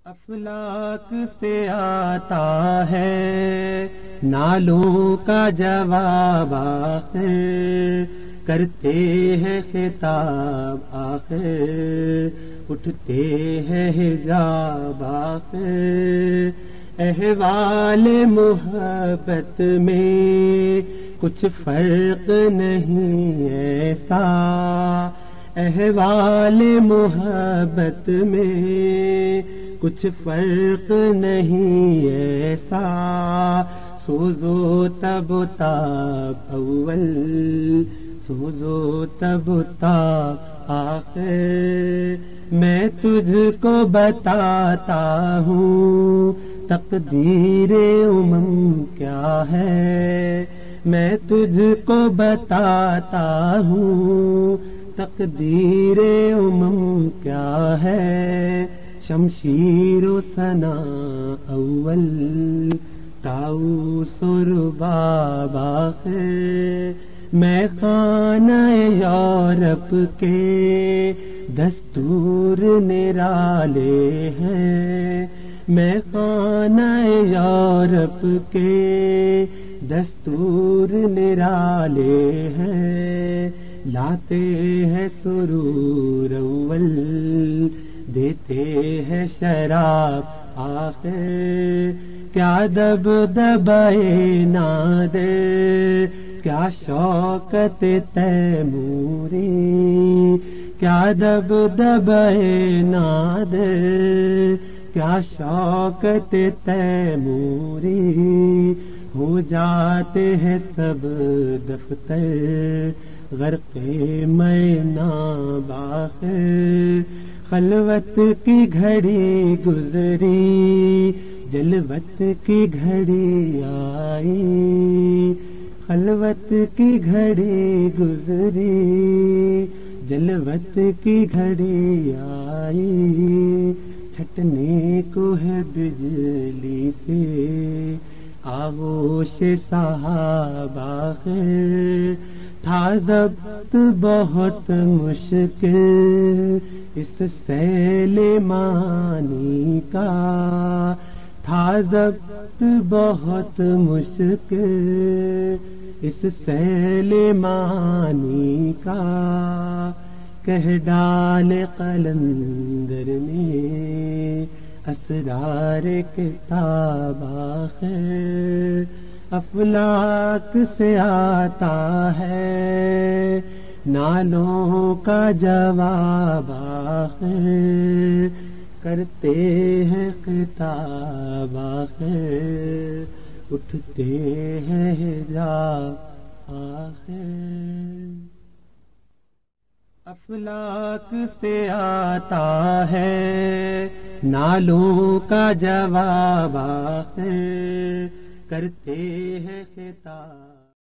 افلاک سے آتا ہے نالوں کا جواب آخر، کرتے ہیں خطاب آخر، اٹھتے ہیں حجاب آخر۔ احوال محبت میں کچھ فرق نہیں ایسا، احوال محبت میں کچھ فرق نہیں ایسا۔ سوزو تب تاب اول، سوزو تب تاب آخر۔ میں تجھ کو بتاتا ہوں تقدیر امم کیا ہے، میں تجھ کو بتاتا ہوں تقدیر امم کیا ہے۔ شمشیر و ثنا اول، طاؤس و رباب آخر۔ میں خانہ یورپ کے دستور نرالے ہیں، میں خانہ یورپ کے دستور نرالے ہیں۔ لاتے ہیں سرور اول، دیتے ہیں شراب آخر۔ کیا دبدبائے نادر، کیا شوکت تیموری، کیا دبدبائے نادر، کیا شوکت تیموری۔ ہو جاتے ہیں سب دفتر غرق میں ناب آخر۔ خلوت کی گھڑی گزری، جلوت کی گھڑی آئی، خلوت کی گھڑی گزری، جلوت کی گھڑی آئی۔ چھٹنے کو ہے بجلی سے آغوش صحاب آخر۔ تھا ضبط بہت مشکل اس سیل معنی کا، تھا ضبط بہت مشکل اس سیل معنی کا۔ کہہ ڈال قلندر نے اسرار کتاب آخر۔ افلاک سے آتا ہے نالوں کا جواب آخر، کرتے ہیں خطاب آخر، اٹھتے ہیں حجاب آخر۔ افلاک سے آتا ہے نالوں کا جواب آخر، کرتے ہیں خطاب